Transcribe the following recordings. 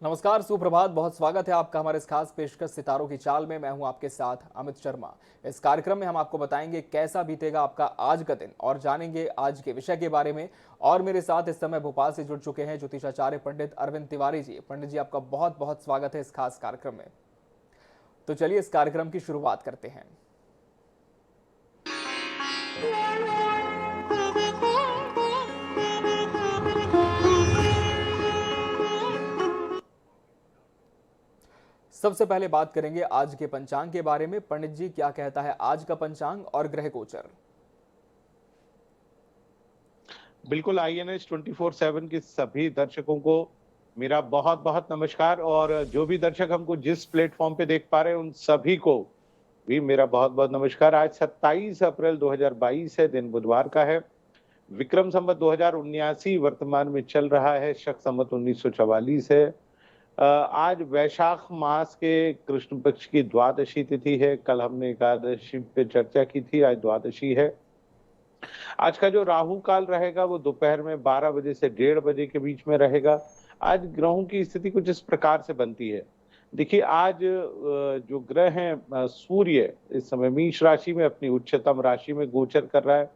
नमस्कार, सुप्रभात। बहुत स्वागत है आपका हमारे इस खास पेशकश सितारों की चाल में। मैं हूं आपके साथ अमित शर्मा। इस कार्यक्रम में हम आपको बताएंगे कैसा बीतेगा आपका आज का दिन और जानेंगे आज के विषय के बारे में। और मेरे साथ इस समय भोपाल से जुड़ चुके हैं ज्योतिषाचार्य पंडित अरविंद तिवारी जी। पंडित जी, आपका बहुत बहुत स्वागत है इस खास कार्यक्रम में। तो चलिए इस कार्यक्रम की शुरुआत करते हैं। सबसे पहले बात करेंगे आज के पंचांग के बारे में। पंडित जी, क्या कहता है आज का पंचांग और ग्रह गोचर? बिल्कुल, INH 24/7 के सभी दर्शकों को मेरा बहुत बहुत नमस्कार। और जो भी दर्शक हमको जिस प्लेटफॉर्म पे देख पा रहे हैं उन सभी को भी मेरा बहुत बहुत नमस्कार। आज 27 अप्रैल 2022 है, दिन बुधवार का है। विक्रम संवत 2079 वर्तमान में चल रहा है, शक संवत 1944 है। आज वैशाख मास के कृष्ण पक्ष की द्वादशी तिथि है। कल हमने एकादशी पे चर्चा की थी, आज द्वादशी है। आज का जो राहु काल रहेगा वो दोपहर में 12 बजे से 1:30 बजे के बीच में रहेगा। आज ग्रहों की स्थिति कुछ इस प्रकार से बनती है। देखिए, आज जो ग्रह हैं, सूर्य इस समय मेष राशि में अपनी उच्चतम राशि में गोचर कर रहा है।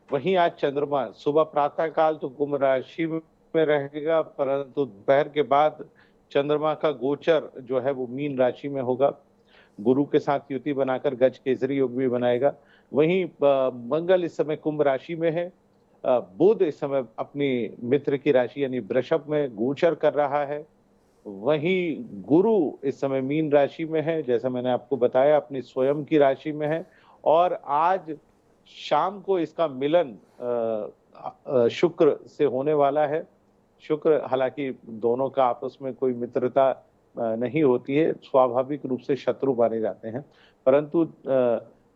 वहीं आज चंद्रमा सुबह प्रातः काल तो कुंभ राशि में रहेगा, परंतु दोपहर के बाद चंद्रमा का गोचर जो है वो मीन राशि में होगा। गुरु के साथ युति बनाकर गज केसरी योग भी बनाएगा। वहीं मंगल इस समय कुंभ राशि में है। बुध इस समय अपनी मित्र की राशि यानी वृषभ में गोचर कर रहा है। वहीं गुरु इस समय मीन राशि में है, जैसा मैंने आपको बताया अपनी स्वयं की राशि में है। और आज शाम को इसका मिलन शुक्र से होने वाला है। शुक्र, हालांकि दोनों का आपस में कोई मित्रता नहीं होती है, स्वाभाविक रूप से शत्रु माने जाते हैं, परंतु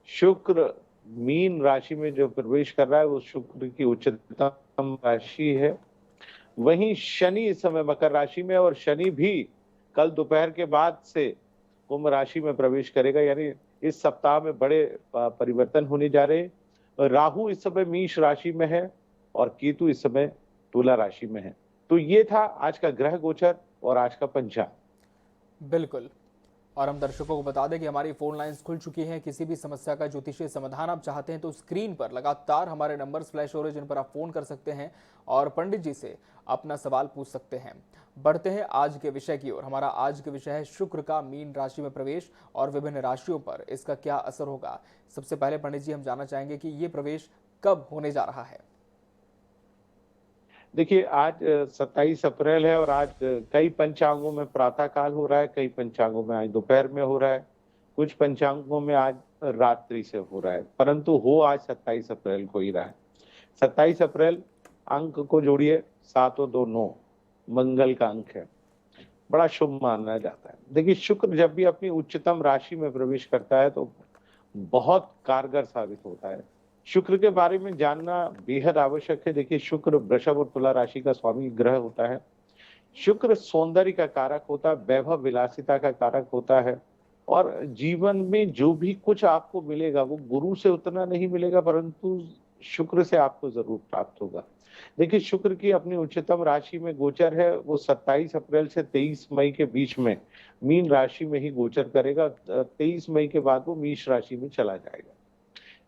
शुक्र मीन राशि में जो प्रवेश कर रहा है वो शुक्र की उच्चतम राशि है। वहीं शनि इस समय मकर राशि में, और शनि भी कल दोपहर के बाद से कुंभ राशि में प्रवेश करेगा, यानी इस सप्ताह में बड़े परिवर्तन होने जा रहे हैं। राहु इस समय मेष राशि में है और केतु इस समय तुला राशि में है। तो ये था आज का ग्रह गोचर और आज का पंचांग। बिल्कुल। और हम दर्शकों को बता दें कि हमारी फोन लाइंस खुल चुकी हैं। किसी भी समस्या का ज्योतिषीय समाधान आप चाहते हैं तो स्क्रीन पर लगातार हमारे नंबर्स फ्लैश हो रहे हैं, जिन पर आप फोन कर सकते हैं और पंडित जी से अपना सवाल पूछ सकते हैं। बढ़ते हैं आज के विषय की ओर। हमारा आज का विषय है शुक्र का मीन राशि में प्रवेश और विभिन्न राशियों पर इसका क्या असर होगा। सबसे पहले पंडित जी, हम जानना चाहेंगे कि ये प्रवेश कब होने जा रहा है? देखिए, आज 27 अप्रैल है और आज कई पंचांगों में प्रातः काल हो रहा है, कई पंचांगों में आज दोपहर में हो रहा है, कुछ पंचांगों में आज रात्रि से हो रहा है, परंतु हो आज 27 अप्रैल को ही रहा है। 27 अप्रैल अंक को जोड़िए, 7 और 2 9, मंगल का अंक है, बड़ा शुभ माना जाता है। देखिए, शुक्र जब भी अपनी उच्चतम राशि में प्रवेश करता है तो बहुत कारगर साबित होता है। शुक्र के बारे में जानना बेहद आवश्यक है। देखिए, शुक्र वृषभ और तुला राशि का स्वामी ग्रह होता है। शुक्र सौंदर्य का कारक होता है, वैभव विलासिता का कारक होता है। और जीवन में जो भी कुछ आपको मिलेगा वो गुरु से उतना नहीं मिलेगा, परंतु शुक्र से आपको जरूर प्राप्त होगा। देखिए, शुक्र की अपनी उच्चतम राशि में गोचर है, वो 27 अप्रैल से 23 मई के बीच में मीन राशि में ही गोचर करेगा। 23 मई के बाद वो मेष राशि में चला जाएगा।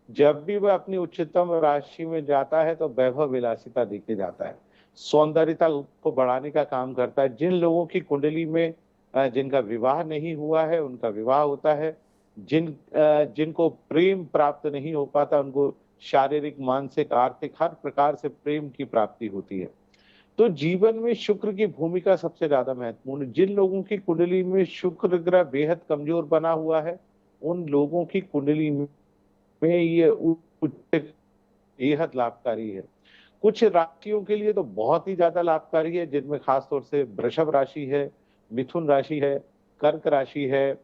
जब भी वह अपनी उच्चतम राशि में जाता है तो वैभव विलासिता देके जाता है, सौंदर्यता को बढ़ाने का काम करता है। जिन लोगों की कुंडली में जिनका विवाह नहीं हुआ है उनका विवाह होता है, जिनको प्रेम प्राप्त नहीं हो पाता उनको शारीरिक, मानसिक, आर्थिक हर प्रकार से प्रेम की प्राप्ति होती है। तो जीवन में शुक्र की भूमिका सबसे ज्यादा महत्वपूर्ण। जिन लोगों की कुंडली में शुक्र ग्रह बेहद कमजोर बना हुआ है उन लोगों की कुंडली में ये उच्च बेहद लाभकारी है। कुछ राशियों के लिए तो बहुत ही ज्यादा लाभकारी है, जिनमें खास तौर से वृषभ राशि है, मिथुन राशि है, कर्क राशि है।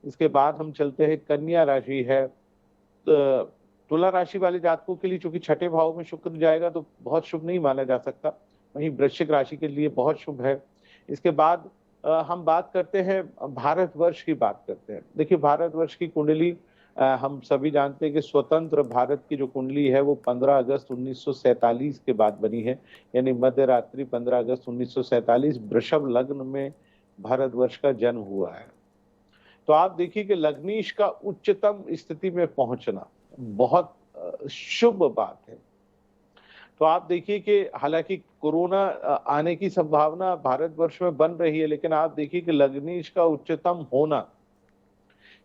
इसके बाद हम चलते हैं कन्या राशि है। तुला राशि वाले जातकों के लिए चूंकि छठे भाव में शुक्र जाएगा तो बहुत शुभ नहीं माना जा सकता। वहीं वृश्चिक राशि के लिए बहुत शुभ है। इसके बाद हम बात करते हैं भारतवर्ष की बात करते हैं। देखिए, भारतवर्ष की कुंडली हम सभी जानते हैं कि स्वतंत्र भारत की जो कुंडली है वो 15 अगस्त 1947 के बाद बनी है, यानी मध्य रात्रि 15 अगस्त 1947 वृषभ लग्न में भारतवर्ष का जन्म हुआ है। तो आप देखिए कि लग्नेश का उच्चतम स्थिति में पहुंचना बहुत शुभ बात है। तो आप देखिए कि हालांकि कोरोना आने की संभावना भारतवर्ष में बन रही है, लेकिन आप देखिए कि लग्नेश का उच्चतम होना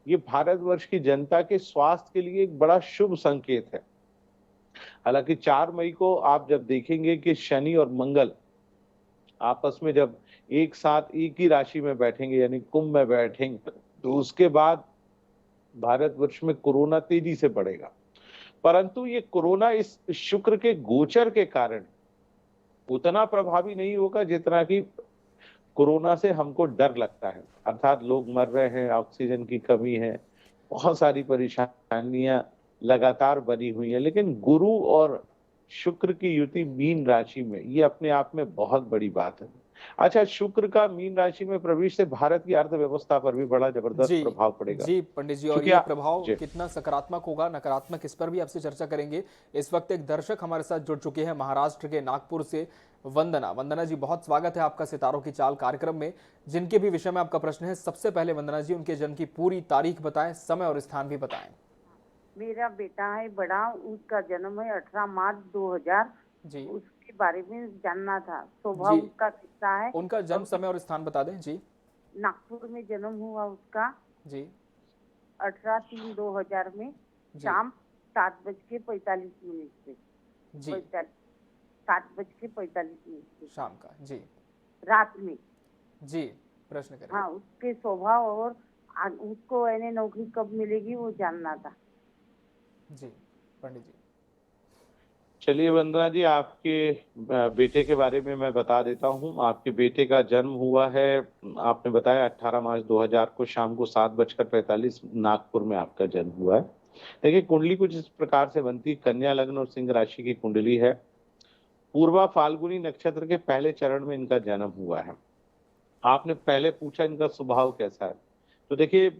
ये भारतवर्ष की जनता के स्वास्थ्य के लिए एक बड़ा शुभ संकेत है। हालांकि 4 मई को आप जब देखेंगे कि शनि और मंगल आपस में जब एक साथ एक ही राशि में बैठेंगे यानी कुंभ में बैठेंगे, तो उसके बाद भारतवर्ष में कोरोना तेजी से बढ़ेगा। परंतु ये कोरोना इस शुक्र के गोचर के कारण उतना प्रभावी नहीं होगा जितना कि कोरोना से हमको डर लगता है। अर्थात लोग मर रहे हैं, ऑक्सीजन की कमी है, बहुत सारी परेशानियां लगातार बनी हुई है, लेकिन गुरु और शुक्र की युति मीन राशि में ये अपने आप में बहुत बड़ी बात है। अच्छा, शुक्र का मीन राशि में प्रवेश से भारत की अर्थव्यवस्था पर भी बड़ा जबरदस्त जी प्रभाव पड़ेगा। जी पंडित जी, और क्योंकि ये आप प्रभाव जी कितना सकारात्मक होगा, नकारात्मक, इस पर भी आपसे चर्चा करेंगे। इस वक्त एक दर्शक हमारे साथ जुड़ चुके हैं महाराष्ट्र के नागपुर से, वंदना। वंदना जी, बहुत स्वागत है आपका सितारों की चाल कार्यक्रम में। जिनके भी विषय में आपका प्रश्न है, सबसे पहले वंदना जी उनके जन्म की पूरी तारीख बताएं, समय और स्थान भी बताएं। मेरा बेटा है बड़ा, उसका जन्म है 18 मार्च 2000। जी उसके बारे में जानना था। स्वभाव जी, उसका कैसा है? उनका जन्म और समय और स्थान बता दें। जी नागपुर में जन्म हुआ उसका जी 18/3/2000 में जी शाम 7:45 से जी 7:45 से शाम का। जी रात में। जी, प्रश्न करें। हाँ, उसके स्वभाव और उसको यानी नौकरी कब मिलेगी वो जानना था। जी पंडित जी। चलिए वंदना जी, आपके बेटे के बारे में मैं बता देता हूँ। आपके बेटे का जन्म हुआ है, आपने बताया 18 मार्च 2000 को शाम को 7:45 नागपुर में आपका जन्म हुआ है। देखिए, कुंडली कुछ इस प्रकार से बनती है। कन्या लग्न और सिंह राशि की कुंडली है। पूर्वा फाल्गुनी नक्षत्र के पहले चरण में इनका जन्म हुआ है। आपने पहले पूछा इनका स्वभाव कैसा है, तो देखिए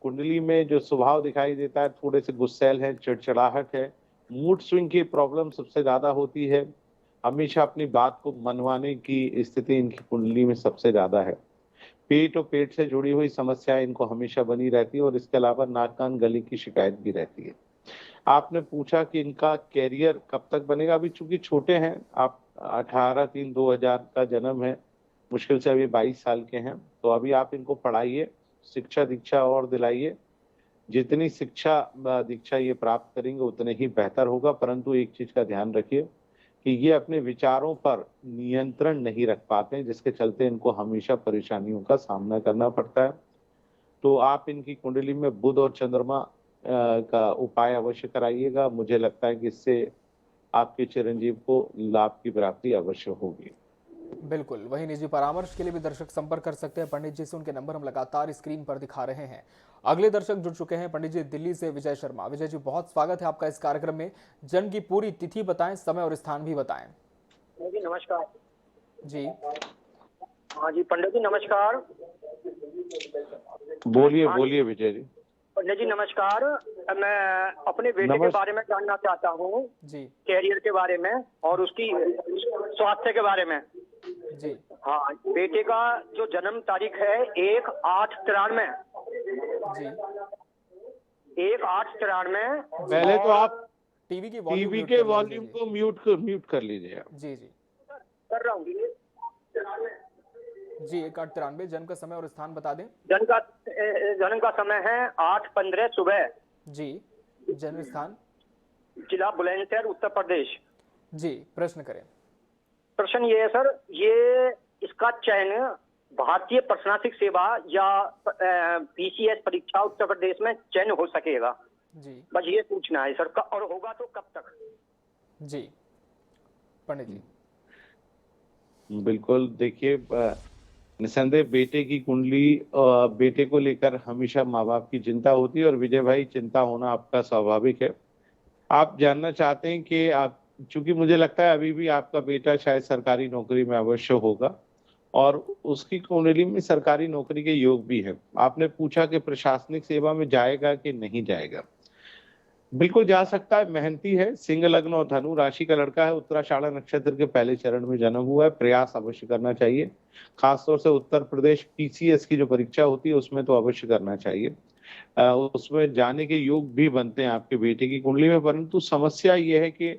कुंडली में जो स्वभाव दिखाई देता है, थोड़े से गुस्सैल है, चिड़चिड़ाहट है, मूड स्विंग की प्रॉब्लम सबसे ज्यादा होती है। हमेशा अपनी बात को मनवाने की स्थिति इनकी कुंडली में सबसे ज्यादा है। पेट और पेट से जुड़ी हुई समस्याएं इनको हमेशा बनी रहती है, और इसके अलावा नाक कान गले की शिकायत भी रहती है। आपने पूछा कि इनका कैरियर कब तक बनेगा। अभी चूंकि छोटे हैं आप, 18/3/2000 का जन्म है, मुश्किल से अभी 22 साल के हैं, तो अभी आप इनको पढ़ाइए, शिक्षा दीक्षा और दिलाइए। जितनी शिक्षा दीक्षा ये प्राप्त करेंगे उतने ही बेहतर होगा। परंतु एक चीज का ध्यान रखिए कि ये अपने विचारों पर नियंत्रण नहीं रख पाते हैं, जिसके चलते इनको हमेशा परेशानियों का सामना करना पड़ता है। तो आप इनकी कुंडली में बुध और चंद्रमा का उपाय अवश्य कराइएगा। मुझे लगता है कि इससे आपके चिरंजीव को लाभ की प्राप्ति अवश्य होगी। बिल्कुल, वहीं निजी परामर्श के लिए भी दर्शक संपर्क कर सकते हैं पंडित जी से। उनके नंबर हम लगातार स्क्रीन पर दिखा रहे हैं। अगले दर्शक जुड़ चुके हैं पंडित जी दिल्ली से, विजय शर्मा। विजय जी, बहुत स्वागत है आपका इस कार्यक्रम में। जन्म की पूरी तिथि बताएं, समय और स्थान भी बताएं। जी नमस्कार। जी हाँ जी पंडित जी नमस्कार। बोलिए बोलिए विजय जी। पंडित जी नमस्कार। मैं अपने बेटे के बारे में जानना चाहता हूँ, जी कैरियर के बारे में और उसकी स्वास्थ्य के बारे में। जी हाँ, बेटे का जो जन्म तारीख है 1/8/93। जी 1/8/93। पहले तो आप टीवी की टीवी के वॉल्यूम को म्यूट कर लीजिए। जी जी कर रहा हूँ जी 1/8/93। जन्म का समय और स्थान बता दें। जन्म का समय है 8:15 सुबह। जी, जन्म स्थान जिला बुलंदशहर उत्तर प्रदेश। जी, प्रश्न करें। प्रश्न ये है सर, ये इसका चयन भारतीय प्रशासनिक सेवा या पीसीएस परीक्षा उत्तर प्रदेश में चयन हो सकेगा? जी बस ये पूछना है सर, और होगा तो कब तक? जी पंडित जी। बिल्कुल, देखिए निसंदेह बेटे की कुंडली, बेटे को लेकर हमेशा माँ बाप की चिंता होती है, और विजय भाई चिंता होना आपका स्वाभाविक है। आप जानना चाहते हैं कि आप, चूंकि मुझे लगता है अभी भी आपका बेटा शायद सरकारी नौकरी में अवश्य होगा, और उसकी कुंडली में सरकारी नौकरी के योग भी है। आपने पूछा कि प्रशासनिक सेवा में जाएगा कि नहीं जाएगा। बिल्कुल जा सकता है, मेहनती है, सिंह लग्न और धनु राशि का लड़का है, उत्तराषाढ़ा नक्षत्र के पहले चरण में जन्म हुआ है, प्रयास अवश्य करना चाहिए। खासतौर से उत्तर प्रदेश पीसीएस की जो परीक्षा होती है उसमें तो अवश्य करना चाहिए। उसमें जाने के योग भी बनते हैं आपके बेटे की कुंडली में, परंतु समस्या ये है कि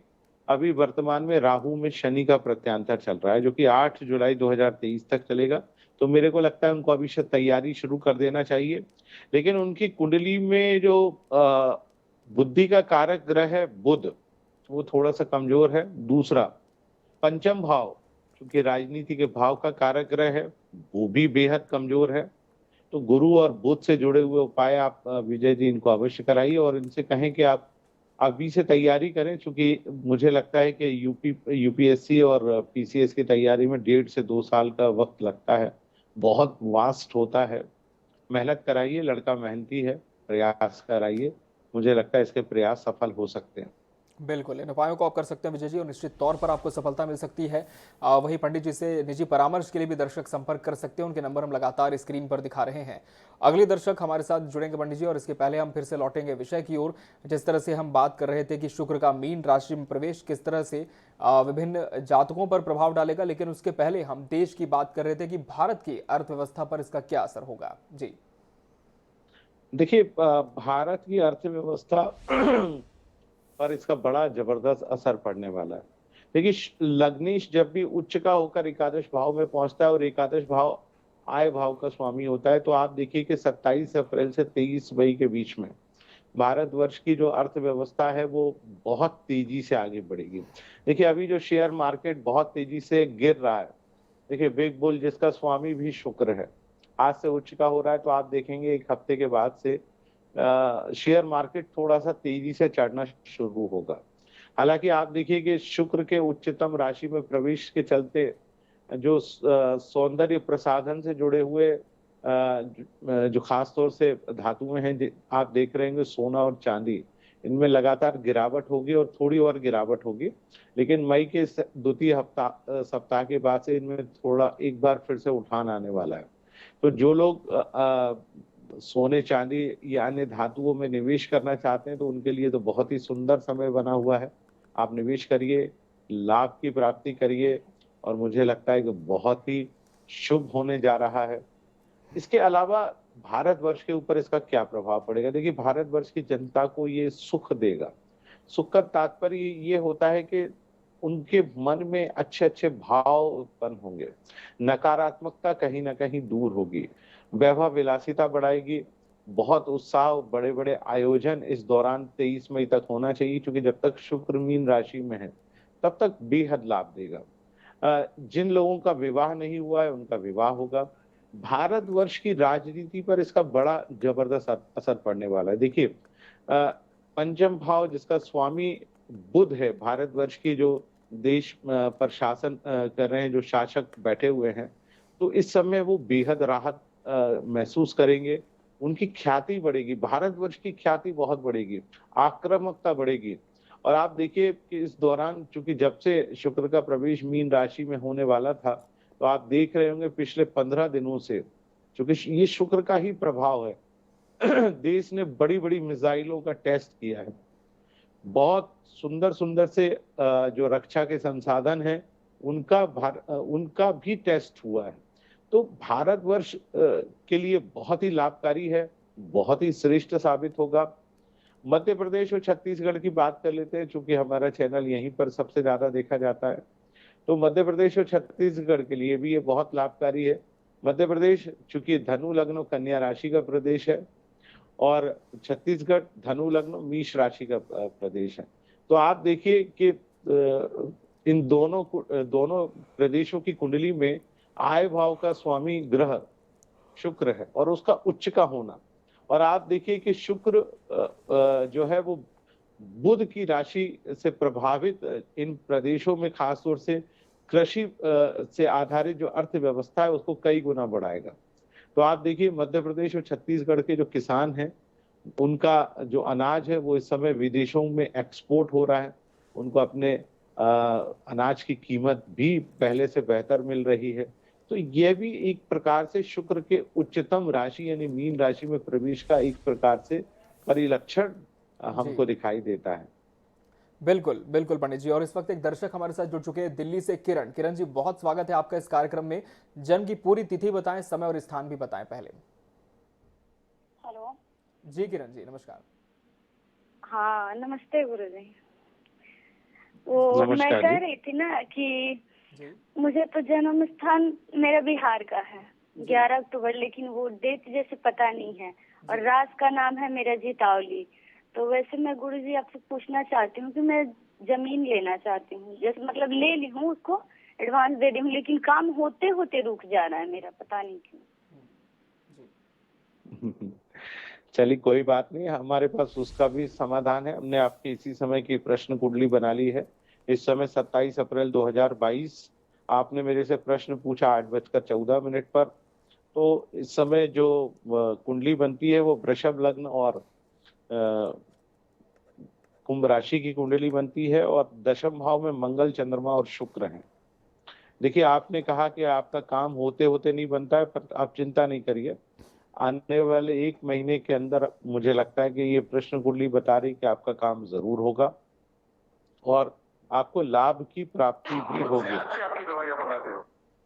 अभी वर्तमान में राहु में शनि का प्रत्यांतर चल रहा है, जो कि 8 जुलाई 2023 तक चलेगा। तो मेरे को लगता है उनको अभी से तैयारी शुरू कर देना चाहिए। लेकिन उनकी कुंडली में जो बुद्धि का कारक ग्रह है बुध, वो थोड़ा सा कमजोर है। दूसरा, पंचम भाव, क्योंकि राजनीति के भाव का कारक ग्रह है, वो भी बेहद कमजोर है। तो गुरु और बुध से जुड़े हुए उपाय आप विजय जी इनको अवश्य कराइए और इनसे कहें कि आप अभी से तैयारी करें, क्योंकि मुझे लगता है कि यूपीएससी और पीसीएस की तैयारी में 1.5 से 2 साल का वक्त लगता है, बहुत वास्ट होता है। मेहनत कराइए, लड़का मेहनती है, प्रयास कराइए, मुझे लगता है इसके प्रयास सफल हो सकते हैं। बिल्कुल, इन उपायों को आप कर सकते हैं विजय जी और निश्चित तौर पर आपको सफलता मिल सकती है। वहीं पंडित जी से निजी परामर्श के लिए भी दर्शक संपर्क कर सकते हैं, उनके नंबर हम लगातार स्क्रीन पर दिखा रहे हैं। अगले दर्शक हमारे साथ जुड़ेंगे पंडित जी, और इसके पहले हम फिर से लौटेंगे विषय की ओर। जिस तरह से हम बात कर रहे थे कि शुक्र का मीन राशि में प्रवेश किस तरह से विभिन्न जातकों पर प्रभाव डालेगा, लेकिन उसके पहले हम देश की बात कर रहे थे कि भारत की अर्थव्यवस्था पर इसका क्या असर होगा। जी देखिए, भारत की अर्थव्यवस्था पर इसका बड़ा जबरदस्त असर पड़ने वाला है। देखिए, लग्नेश जब भी उच्च का होकर एकादश भाव में पहुंचता है और एकादश भाव आय भाव का स्वामी होता है, तो आप देखिए कि 27 अप्रैल से 23 मई के बीच में भारतवर्ष की जो अर्थव्यवस्था है वो बहुत तेजी से आगे बढ़ेगी। देखिए, अभी जो शेयर मार्केट बहुत तेजी से गिर रहा है, देखिए बिग बुल जिसका स्वामी भी शुक्र है, आज से उच्च का हो रहा है, तो आप देखेंगे एक हफ्ते के बाद से शेयर मार्केट थोड़ा सा तेजी से चढ़ना शुरू होगा। हालांकि आप देखिए कि शुक्र के उच्चतम राशि में प्रवेश के चलते जो सौंदर्य प्रसाधन से जुड़े हुए जो खास तौर से धातुएं हैं, आप देख रहे होंगे सोना और चांदी, इनमें लगातार गिरावट होगी और थोड़ी और गिरावट होगी। लेकिन मई के द्वितीय सप्ताह के बाद से इनमें थोड़ा एक बार फिर से उठान आने वाला है। तो जो लोग सोने चांदी या अन्य धातुओं में निवेश करना चाहते हैं, तो उनके लिए तो बहुत ही सुंदर समय बना हुआ है। आप निवेश करिए, लाभ की प्राप्ति करिए और मुझे लगता है कि बहुत ही शुभ होने जा रहा है। इसके अलावा भारतवर्ष के ऊपर इसका क्या प्रभाव पड़ेगा? देखिए, भारतवर्ष की जनता को ये सुख देगा। सुख का तात्पर्य ये होता है कि उनके मन में अच्छे अच्छे भाव उत्पन्न होंगे, नकारात्मकता कहीं ना कहीं दूर होगी, वैभव विलासिता बढ़ाएगी, बहुत उत्साह, बड़े बड़े आयोजन इस दौरान 23 मई तक होना चाहिए, क्योंकि जब तक शुक्र मीन राशि में है तब तक बेहद लाभ देगा। जिन लोगों का विवाह नहीं हुआ है उनका विवाह होगा। भारतवर्ष की राजनीति पर इसका बड़ा जबरदस्त असर पड़ने वाला है। देखिए, पंचम भाव जिसका स्वामी बुध है, भारतवर्ष की जो देश पर शासन कर रहे हैं, जो शासक बैठे हुए हैं, तो इस समय वो बेहद राहत महसूस करेंगे। उनकी ख्याति बढ़ेगी, भारतवर्ष की ख्याति बहुत बढ़ेगी, आक्रामकता बढ़ेगी। और आप देखिए कि इस दौरान, चूंकि जब से शुक्र का प्रवेश मीन राशि में होने वाला था, तो आप देख रहे होंगे पिछले 15 दिनों से, चूंकि ये शुक्र का ही प्रभाव है, देश ने बड़ी बड़ी मिसाइलों का टेस्ट किया है। बहुत सुंदर सुंदर से जो रक्षा के संसाधन हैं उनका भी टेस्ट हुआ है। तो भारतवर्ष के लिए बहुत ही लाभकारी है, बहुत ही श्रेष्ठ साबित होगा। मध्य प्रदेश और छत्तीसगढ़ की बात कर लेते हैं, चूंकि हमारा चैनल यहीं पर सबसे ज्यादा देखा जाता है, तो मध्य प्रदेश और छत्तीसगढ़ के लिए भी ये बहुत लाभकारी है। मध्य प्रदेश चूंकि धनु लग्न कन्या राशि का प्रदेश है और छत्तीसगढ़ धनु लग्न मेष राशि का प्रदेश है। तो आप देखिए कि इन दोनों प्रदेशों की कुंडली में आय भाव का स्वामी ग्रह शुक्र है और उसका उच्च का होना, और आप देखिए कि शुक्र जो है वो बुध की राशि से प्रभावित इन प्रदेशों में खासतौर से कृषि से आधारित जो अर्थव्यवस्था है उसको कई गुना बढ़ाएगा। तो आप देखिए मध्य प्रदेश और छत्तीसगढ़ के जो किसान हैं, उनका जो अनाज है वो इस समय विदेशों में एक्सपोर्ट हो रहा है, उनको अपने अनाज की कीमत भी पहले से बेहतर मिल रही है। तो यह भी एक प्रकार से शुक्र के उच्चतम राशि यानी मीन राशि में प्रवेश का एक प्रकार से परिलक्षण हमको दिखाई देता है। बिल्कुल बिल्कुल पंडित जी। और इस वक्त एक दर्शक हमारे साथ जुड़ चुके हैं दिल्ली से, किरण। किरण जी, बहुत स्वागत है आपका इस कार्यक्रम में। जन्म की पूरी तिथि बताएं, समय और स्थान भी बताएं पहले। हेलो। जी किरण जी, नमस्कार। हाँ, नमस्ते गुरुजी। वो मैं नमस्कार कह जी। रही थी ना कि जी मुझे तो जन्म स्थान मेरा बिहार का है, 11 अक्टूबर, लेकिन वो डेट जैसे पता नहीं है। और राज का नाम है मेरा जितावली। तो वैसे मैं गुरुजी आपसे पूछना चाहती हूँ कि मैं जमीन लेना चाहती हूँ, जैसे मतलब ले ली हूँ, उसको एडवांस दे दी हूँ, लेकिन काम होते होते रुक जा रहा है मेरा, पता नहीं क्यों। चलिए कोई बात नहीं, हमारे पास उसका भी समाधान है। हमने आपकी इसी समय की प्रश्न कुंडली बना ली है। इस समय 27 अप्रैल 2022 आपने मेरे से प्रश्न पूछा 8:14 पर। तो इस समय जो कुंडली बनती है वो वृषभ लग्न और कुंभ राशि की कुंडली बनती है, और दशम भाव में मंगल, चंद्रमा और शुक्र हैं। देखिए, आपने कहा कि आपका काम होते होते नहीं बनता है, पर आप चिंता नहीं करिए। आने वाले 1 महीने के अंदर मुझे लगता है कि ये प्रश्न कुंडली बता रही कि आपका काम जरूर होगा और आपको लाभ की प्राप्ति भी होगी।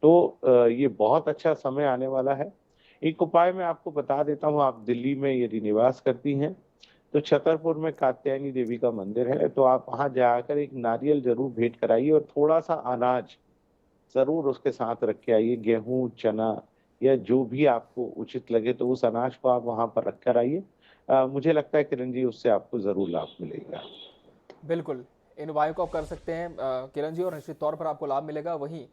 तो ये बहुत अच्छा समय आने वाला है। एक उपाय मैं आपको बता देता हूँ। आप दिल्ली में यदि निवास करती हैं तो छतरपुर में कात्यायनी देवी का मंदिर है, तो आप वहां जाकर एक नारियल जरूर भेंट कराइए और थोड़ा सा अनाज जरूर उसके साथ रख के आइए। गेहूं, चना या जो भी आपको उचित लगे, तो उस अनाज को आप वहां पर रख कर आइए। मुझे लगता है किरण जी, उससे आपको जरूर लाभ मिलेगा। बिल्कुल, इन उपायों को आप कर सकते हैं किरण जी, और निश्चित तौर पर आपको लाभ मिलेगा। वहीं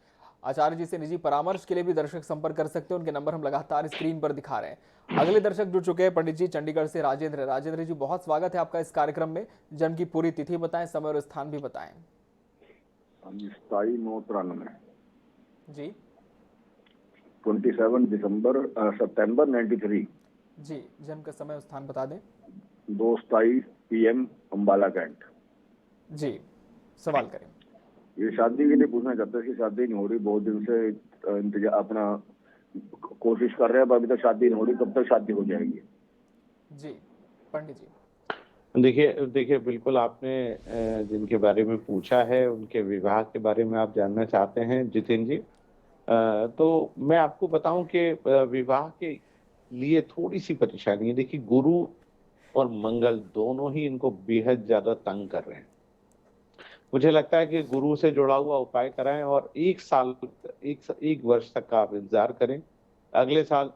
आचार्य जी से निजी परामर्श के लिए भी दर्शक संपर्क कर सकते हैं। उनके नंबर हम लगातार स्क्रीन पर दिखा रहे हैं। अगले दर्शक जुड़ चुके हैं पंडित जी, चंडीगढ़ से राजेंद्र। राजेंद्र जी, बहुत स्वागत है आपका इस कार्यक्रम में। जन्म की पूरी तिथि बताएं, समय और स्थान भी बताएं। 27/9/93। जी 27 सितंबर 93। जी, जन्म का समय और स्थान बता दें। 2:27 PM, अम्बाला कैंट। जी, सवाल करें। ये शादी के लिए पूछना चाहते हैं कि शादी नहीं हो रही, बहुत दिन से इंतजार अपना कोशिश कर रहे हैं, पर अभी तक शादी नहीं हो रही, कब तक शादी हो जाएगी? जी पंडित जी। देखिए बिल्कुल आपने जिनके बारे में पूछा है उनके विवाह के बारे में आप जानना चाहते हैं जितेन जी। तो मैं आपको बताऊं कि विवाह के लिए थोड़ी सी परेशानी है। देखिए, गुरु और मंगल दोनों ही इनको बेहद ज्यादा तंग कर रहे हैं। मुझे लगता है कि गुरु से जुड़ा हुआ उपाय कराएं और 1 वर्ष तक का आप इंतजार करें। अगले साल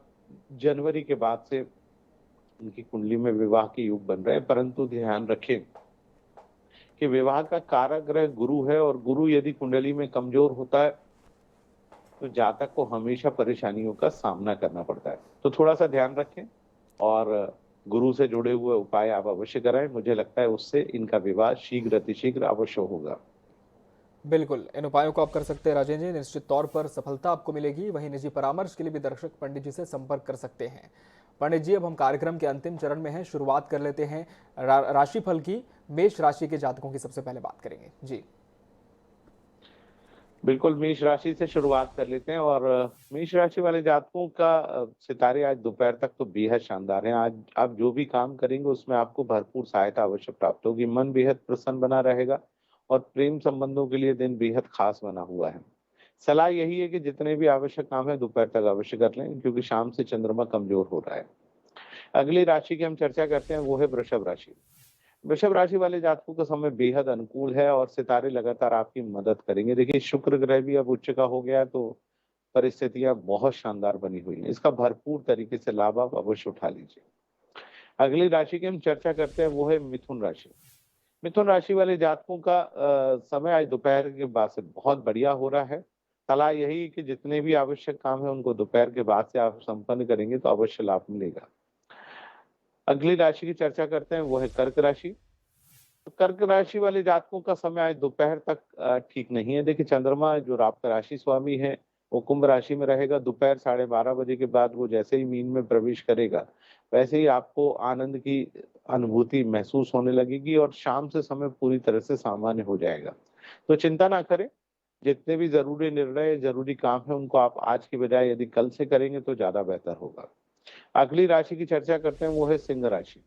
जनवरी के बाद से उनकी कुंडली में विवाह के योग बन रहे हैं, परंतु ध्यान रखें कि विवाह का कारक ग्रह गुरु है, और गुरु यदि कुंडली में कमजोर होता है तो जातक को हमेशा परेशानियों का सामना करना पड़ता है। तो थोड़ा सा ध्यान रखें और गुरु से जुड़े हुए उपाय आप अवश्य कराएं। मुझे लगता है उससे इनका विवाह शीघ्र अतिशीघ्र अवश्य होगा। बिल्कुल, इन उपायों को आप कर सकते हैं राजेंद्र जी, निश्चित तौर पर सफलता आपको मिलेगी। वहीं निजी परामर्श के लिए भी दर्शक पंडित जी से संपर्क कर सकते हैं। पंडित जी, अब हम कार्यक्रम के अंतिम चरण में हैं। शुरुआत कर लेते हैं राशिफल की। मेष राशि के जातकों की सबसे पहले बात करेंगे। जी बिल्कुल, मेष राशि से शुरुआत कर लेते हैं। और मेष राशि वाले जातकों का सितारे आज दोपहर तक तो बेहद शानदार हैं। आज आप जो भी काम करेंगे उसमें आपको भरपूर सहायता अवश्य प्राप्त होगी। मन बेहद प्रसन्न बना रहेगा और प्रेम संबंधों के लिए दिन बेहद खास बना हुआ है। सलाह यही है कि जितने भी आवश्यक काम है दोपहर तक अवश्य कर लें, क्योंकि शाम से चंद्रमा कमजोर हो रहा है। अगली राशि की हम चर्चा करते हैं, वो है वृषभ राशि। वृषभ राशि वाले जातकों का समय बेहद अनुकूल है और सितारे लगातार आपकी मदद करेंगे। देखिए, शुक्र ग्रह भी अब उच्च का हो गया है, तो परिस्थितियां बहुत शानदार बनी हुई हैं। इसका भरपूर तरीके से लाभ आप अवश्य उठा लीजिए। अगली राशि की हम चर्चा करते हैं, वो है मिथुन राशि। मिथुन राशि वाले जातकों का समय आज दोपहर के बाद से बहुत बढ़िया हो रहा है। सलाह यही है कि जितने भी आवश्यक काम है उनको दोपहर के बाद से आप संपन्न करेंगे तो अवश्य लाभ मिलेगा। अगली राशि की चर्चा करते हैं, वो है कर्क राशि। तो कर्क राशि वाले जातकों का समय आज दोपहर तक ठीक नहीं है। देखिए, चंद्रमा जो आपका राशि स्वामी है वो कुंभ राशि में रहेगा। दोपहर 12:30 के बाद वो जैसे ही मीन में प्रवेश करेगा, वैसे ही आपको आनंद की अनुभूति महसूस होने लगेगी और शाम से समय पूरी तरह से सामान्य हो जाएगा। तो चिंता ना करें। जितने भी जरूरी निर्णय, जरूरी काम है, उनको आप आज की बजाय यदि कल से करेंगे तो ज्यादा बेहतर होगा। अगली राशि की चर्चा करते हैं, वो है सिंह राशि।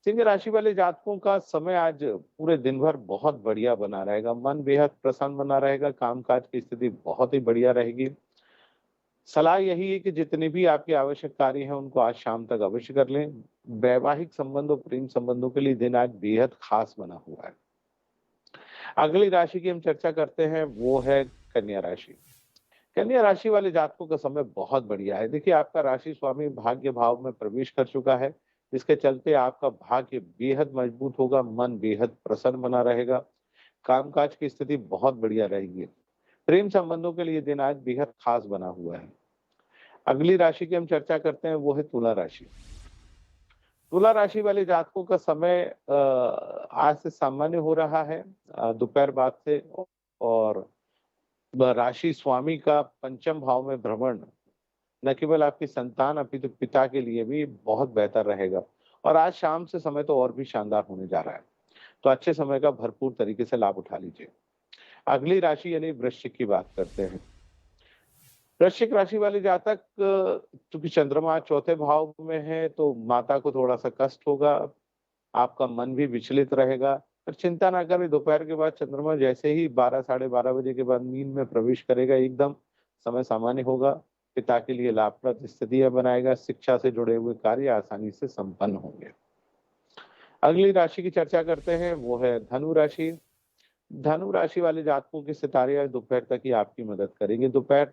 सिंह राशि वाले जातकों का समय आज पूरे दिन भर बहुत बढ़िया बना रहेगा। मन बेहद प्रसन्न बना रहेगा। कामकाज की स्थिति बहुत ही बढ़िया रहेगी। सलाह यही है कि जितने भी आपके आवश्यक कार्य हैं उनको आज शाम तक अवश्य कर लें। वैवाहिक संबंधों, प्रेम संबंधों के लिए दिन आज बेहद खास बना हुआ है। अगली राशि की हम चर्चा करते हैं, वो है कन्या राशि। कन्या राशि वाले जातकों का समय बहुत बढ़िया है। देखिए, आपका राशि स्वामी भाग्य भाव में प्रवेश कर चुका है, जिसके चलते आपका भाग्य बेहद मजबूत होगा। मन बेहद प्रसन्न बना रहेगा। कामकाज की स्थिति बहुत बढ़िया रहेगी। प्रेम संबंधों के लिए दिन आज बेहद खास बना हुआ है। अगली राशि की हम चर्चा करते हैं, वो है तुला राशि। तुला राशि वाले जातकों का समय आज से सामान्य हो रहा है, दोपहर बाद से। और राशि स्वामी का पंचम भाव में भ्रमण न केवल आपकी संतान अपितु पिता के लिए भी बहुत बेहतर रहेगा। और आज शाम से समय तो और भी शानदार होने जा रहा है, तो अच्छे समय का भरपूर तरीके से लाभ उठा लीजिए। अगली राशि यानी वृश्चिक की बात करते हैं। वृश्चिक राशि वाले जातक, चूंकि चंद्रमा चौथे भाव में है तो माता को थोड़ा सा कष्ट होगा। आपका मन भी विचलित रहेगा, पर चिंता ना करें। दोपहर के बाद चंद्रमा जैसे ही 12 साढ़े 12 बजे के बाद नींद में प्रवेश करेगा, एकदम समय सामान्य होगा। पिता के लिए लाभप्रद स्थितियां बनाएगा। शिक्षा से जुड़े हुए कार्य आसानी से संपन्न होंगे। अगली राशि की चर्चा करते हैं, वो है धनु राशि। धनु राशि वाले जातकों के सितारे आज दोपहर तक ही आपकी मदद करेंगे। दोपहर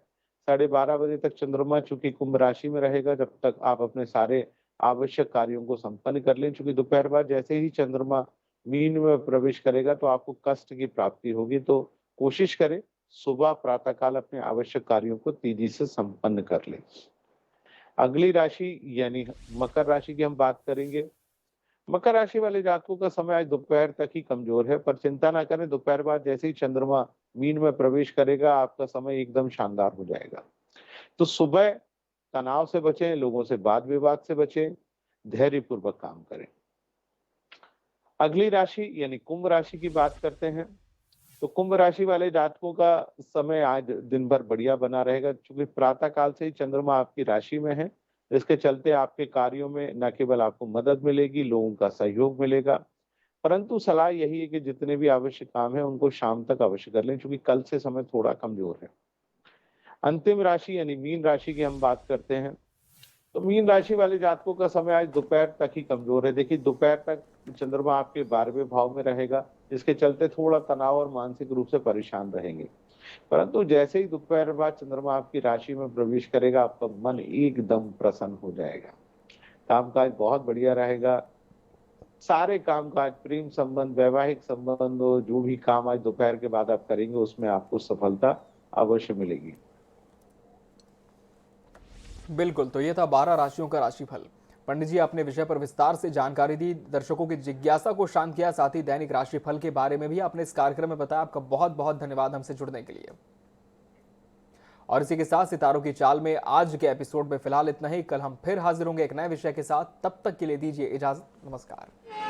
साढ़े 12 बजे तक चंद्रमा चूंकि कुंभ राशि में रहेगा, जब तक आप अपने सारे आवश्यक कार्यों को संपन्न कर लें। चूंकि दोपहर बाद जैसे ही चंद्रमा मीन में प्रवेश करेगा तो आपको कष्ट की प्राप्ति होगी, तो कोशिश करें सुबह प्रातःकाल अपने आवश्यक कार्यों को तेजी से संपन्न कर लें। अगली राशि यानी मकर राशि की हम बात करेंगे। मकर राशि वाले जातकों का समय आज दोपहर तक ही कमजोर है, पर चिंता ना करें। दोपहर बाद जैसे ही चंद्रमा मीन में प्रवेश करेगा, आपका समय एकदम शानदार हो जाएगा। तो सुबह तनाव से बचें, लोगों से वाद विवाद से बचें, धैर्यपूर्वक काम करें। अगली राशि यानी कुंभ राशि की बात करते हैं। तो कुंभ राशि वाले जातकों का समय आज दिन भर बढ़िया बना रहेगा, क्योंकि प्रातः काल से ही चंद्रमा आपकी राशि में है। इसके चलते आपके कार्यों में न केवल आपको मदद मिलेगी, लोगों का सहयोग मिलेगा, परंतु सलाह यही है कि जितने भी आवश्यक काम है उनको शाम तक अवश्य कर लें, क्योंकि कल से समय थोड़ा कमजोर है। अंतिम राशि यानी मीन राशि की हम बात करते हैं। तो मीन राशि वाले जातकों का समय आज दोपहर तक ही कमजोर है। देखिए, दोपहर तक चंद्रमा आपके 12वें भाव में रहेगा, जिसके चलते थोड़ा तनाव और मानसिक रूप से परेशान रहेंगे। परंतु जैसे ही दोपहर बाद चंद्रमा आपकी राशि में प्रवेश करेगा, आपका मन एकदम प्रसन्न हो जाएगा। कामकाज बहुत बढ़िया रहेगा। सारे कामकाज, प्रेम संबंध, वैवाहिक संबंध, जो भी काम आज दोपहर के बाद आप करेंगे उसमें आपको सफलता अवश्य मिलेगी। बिल्कुल, तो ये था 12 राशियों का राशिफल। पंडित जी अपने विषय पर विस्तार से जानकारी दी, दर्शकों की जिज्ञासा को शांत किया, साथ ही दैनिक राशिफल के बारे में भी आपने इस कार्यक्रम में बताया। आपका बहुत बहुत धन्यवाद हमसे जुड़ने के लिए। और इसी के साथ सितारों की चाल में आज के एपिसोड में फिलहाल इतना ही। कल हम फिर हाजिर होंगे एक नए विषय के साथ। तब तक के लिए दीजिए इजाजत। नमस्कार।